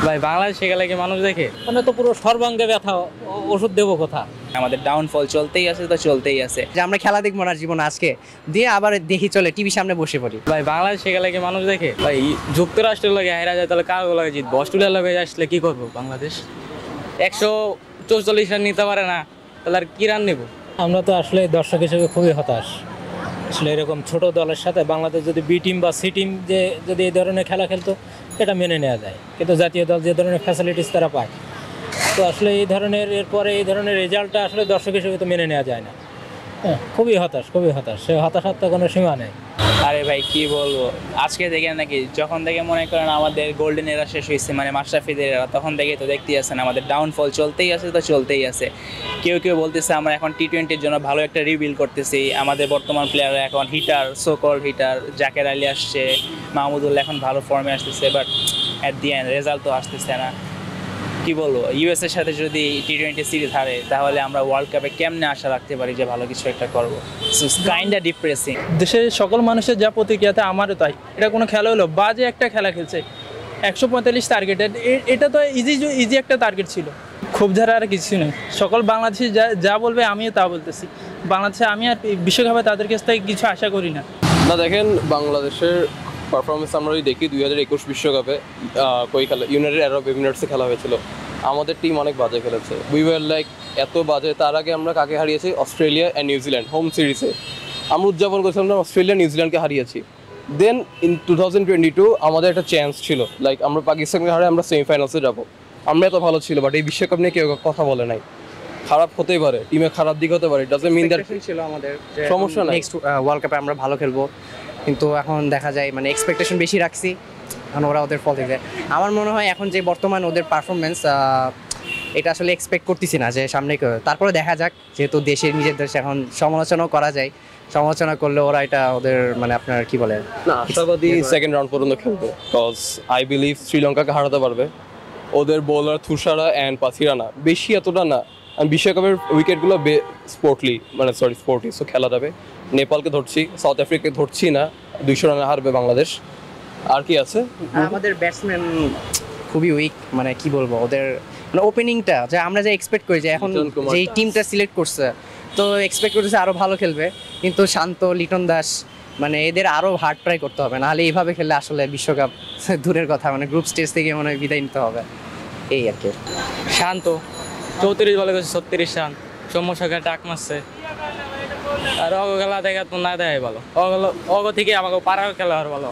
ভাই বাংলাদেশে গেলে কি মানুষ দেখে? মানে তো পুরো সর্বাঙ্গে ব্যথা, ওষুধ দেবো কোথা? আমাদের ডাউনফল চলতেই আছে, তো চলতেই আছে। যে আমরা খেলা দেখবো না জীবন আজকে দিয়ে আবার দেখি চলে টিভির সামনে বসে পড়ি। ভাই বাংলাদেশে গেলে কি মানুষ দেখে? ভাই যুক্তরাষ্ট্রের লগে হেরা যায় তাহলে কার লগে জিতবো? অস্ট্রেলিয়ার লগে আসলে কি করবো? বাংলাদেশ 144 রান নিতে পারে না, তাহলে আর কি রান নেবো? আমরা তো আসলে দর্শক হিসেবে খুবই হতাশ। আসলে এরকম ছোট দলের সাথে বাংলাদেশ যদি বি টিম বা সি টিম যে যদি এই ধরনের খেলা খেলতো এটা মেনে নেওয়া যায়, কিন্তু জাতীয় দল যে ধরনের ফ্যাসিলিটিস তারা পায়, তো আসলে এই ধরনের এরপরে এই ধরনের রেজাল্টটা আসলে দর্শক হিসেবে তো মেনে নেওয়া যায় না। হ্যাঁ, খুবই হতাশ, খুবই হতাশ। সে হতাশার তো কোনো সীমা নেই। আরে ভাই কি বলবো, আজকে থেকে নাকি যখন থেকে মনে করেন আমাদের গোল্ডেন এরা শেষ হয়েছে, মানে মাশরাফিদের এরা, তখন থেকে তো দেখতেই আছেন আমাদের ডাউনফল চলতেই আছে, তো চলতেই আছে। কেউ কেউ বলতেছে আমরা এখন টি-20-র জন্য ভালো একটা রিবিল্ড করতেছি, আমাদের বর্তমান প্লেয়াররা এখন হিটার, সোকল হিটার, জাকের আলী আসছে, মাহমুদুল্লাহ এখন ভালো ফর্মে আসতেছে, but at the end result তো আসতেছে না। কি বলবো, ইউএসের সাথে যদি টি-20 সিরিজ হারে তাহলে আমরা ওয়ার্ল্ড কাপে কেমনে আশা রাখতে পারি যে ভালো কিছু একটা করবো? So kinda depressing. দেশের সকল মানুষের যা প্রতিক্রিয়াতে আমারও তাই। এটা কোনো খেলা হলো, বাজে একটা খেলা খেলছে, 145 টার্গেটেড, এটা তো ইজি একটা টার্গেট ছিল। খুব ঝাড়া আর কিছু নেই। সকল বাংলাদেশি যা বলবে আমিও তা বলতেছি। বাংলাদেশে আমি আর বিশ্বকাপে তাদের কাছ থেকে কিছু আশা করি না। দেখেন বাংলাদেশের পারফরমেন্স আমরা যদি দেখি 2021 বিশ্বকাপে কই খেলা, ইউনাইটেড আরব এমিরেটসে খেলা হয়েছিল, আমাদের টিম অনেক বাজে খেলেছে। উই ওয়ার লাইক এত বাজে। তার আগে আমরা কাকে হারিয়েছি? অস্ট্রেলিয়া অ্যান্ড নিউজিল্যান্ড হোম সিরিজে আমরা উদযাপন করেছিলাম, আমরা অস্ট্রেলিয়া নিউজিল্যান্ডকে হারিয়েছি। দেন ইন 2022 আমাদের একটা চান্স ছিল, লাইক আমরা পাকিস্তানকে হারিয়ে আমরা সেমিফাইনালসে যাবো। আমরা এত ভালো ছিল, বাট এই বিশ্বকাপ নিয়ে কেউ কথা বলে নাই। খারাপ হতেই পারে, টিমে খারাপ দিক হতে পারে, ডাজন্ট মিন দ্যাট ছিল আমাদের সমস্যা নাই, নেক্সট ওয়ার্ল্ড কাপে আমরা ভালো খেলবো, কিন্তু এখন দেখা যায় মানে এক্সপেকটেশন বেশি রাখছি, এখন ওরা ওদের ফল দেখবে। আমার মনে হয় এখন যে বর্তমান ওদের পারফরমেন্স, এটা আসলে এক্সপেক্ট করতেছি না যে সামনে তারপরে দেখা যাক, যেহেতু দেশের নিজের দেশে এখন সমালোচনাও করা যায়, সমালোচনা করলে ওরা এটা ওদের মানে আপনার কি বলে না, আশাবাদী সেকেন্ড রাউন্ড পর্যন্ত খেলবে, বিকজ আই বিলিভ শ্রীলঙ্কাকে হারাতে পারবে। ওদের বোলার থুষারা অ্যান্ড পাথিরানা বেশি এতটা না। আমি বিশ্বকাপের উইকেটগুলো স্পোর্টি, সো খেলা যাবে। নেপালকে ধরছি, সাউথ আফ্রিকাকে ধরছি না, 200 রানে হারবে বাংলাদেশ। আর কি আছে? আমাদের ব্যাটসম্যান খুবই উইক, মানে কি বলবো ওদের মানে ওপেনিংটা যে আমরা যে এক্সপেক্ট করি যে এখন যে টিমটা সিলেক্ট করছে, তো এক্সপেক্ট করতেছে আরও ভালো খেলবে, কিন্তু শান্ত, লিটন দাস, মানে এদের আরও হার্ড ট্রাই করতে হবে, নাহলে এইভাবে খেললে আসলে বিশ্বকাপ দূরের কথা, মানে গ্রুপ স্টেজ থেকে মনে হয় বিদায় নিতে হবে। এই আর কি। শান্ত 34 বলে গেছে 36 রান, সমস্যাকে ডাক মারছে। আর অগ খেলা দেখা তো না দেখাই ভালো, অগ থেকে আমাকে পাড়ার খেলা আর ভালো।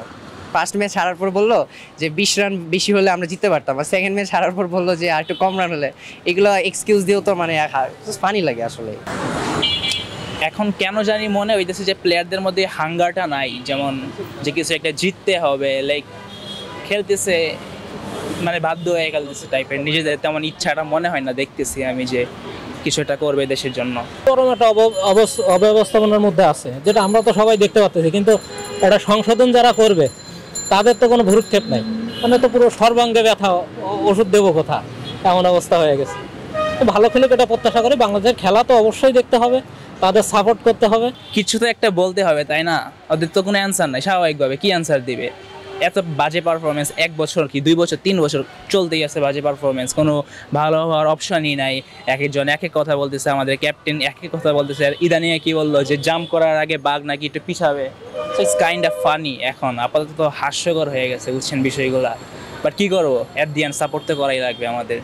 ফার্স্ট ম্যাচ হারার পর বললো যে 20 রান বেশি হলে আমরা জিততে পারতাম, আর সেকেন্ড ম্যাচ হারার পর বললো যে আর একটু কম রান হলে, এগুলো এক্সকিউজ দিয়েও তো মানে ফানি লাগে আসলে। এখন কেন জানি মনে হইতেছে যে প্লেয়ারদের মধ্যে হাঙ্গারটা নাই, যেমন যে কিছু একটা জিততে হবে, লাইক খেলতেছে মানে বাধ্য হয়ে খেলতেছে টাইপের, নিজেদের তেমন ইচ্ছাটা মনে হয় না দেখতেছি আমি যে কিছু একটা করবে দেশের জন্য। চরম একটা অব্যবস্থাপনার মধ্যে আছে, যেটা আমরা তো সবাই দেখতে পাচ্ছি, কিন্তু এটা সংশোধন যারা করবে তাদের তো কোনো ভ্রুক্ষেপ নাই। মানে তো পুরো সর্বাঙ্গে ব্যথা, ওষুধ দেবো কোথা, এমন অবস্থা হয়ে গেছে। ভালো খেলুক এটা প্রত্যাশা করি। বাংলাদেশের খেলা তো অবশ্যই দেখতে হবে, তাদের সাপোর্ট করতে হবে। কিছু তো একটা বলতে হবে, তাই না? ওদের তো কোনো অ্যান্সার নাই, স্বাভাবিকভাবে কি অ্যান্সার দিবে? এত বাজে পারফরমেন্স, 1 বছর কি 2 বছর 3 বছর চলতেই আছে বাজে পারফরমেন্স, কোনো ভালো হওয়ার অপশনই নাই। এক একজন এক এক কথা বলতেছে, আমাদের ক্যাপ্টেন এক এক কথা বলতেছে। আর ইদানিয়ে কি বললো যে জাম্প করার আগে বাঘ নাকি একটু পিছাবে। So it's kind of funny. এখন আপাতত হাস্যকর হয়ে গেছে, বুঝছেন বিষয়গুলো। বাট কি করবো, এট দি এন্ড সাপোর্ট তো করাই লাগবে আমাদের।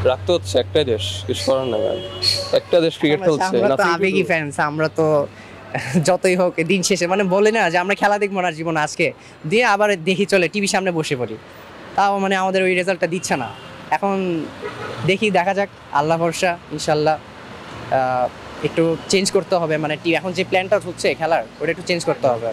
রাখতে হচ্ছে, একটাই দেশ, কিছু করার নাই। একটা দেশ ক্রিকেট খেলছে, আমরা তো আবেগী ফ্যান্স, আমরা তো যতই হোক দিন শেষে মানে বলে না যে আমরা খেলা দেখবো না জীবন আজকে দিয়ে আবার দেখি চলে টিভির সামনে বসে পড়ি, তাও মানে আমাদের ওই রেজাল্টটা দিচ্ছে না। এখন দেখি, দেখা যাক, আল্লাহ ভরসা, ইনশাল্লাহ। একটু চেঞ্জ করতে হবে, মানে এখন যে প্ল্যানটা হচ্ছে খেলার, ওটা একটু চেঞ্জ করতে হবে।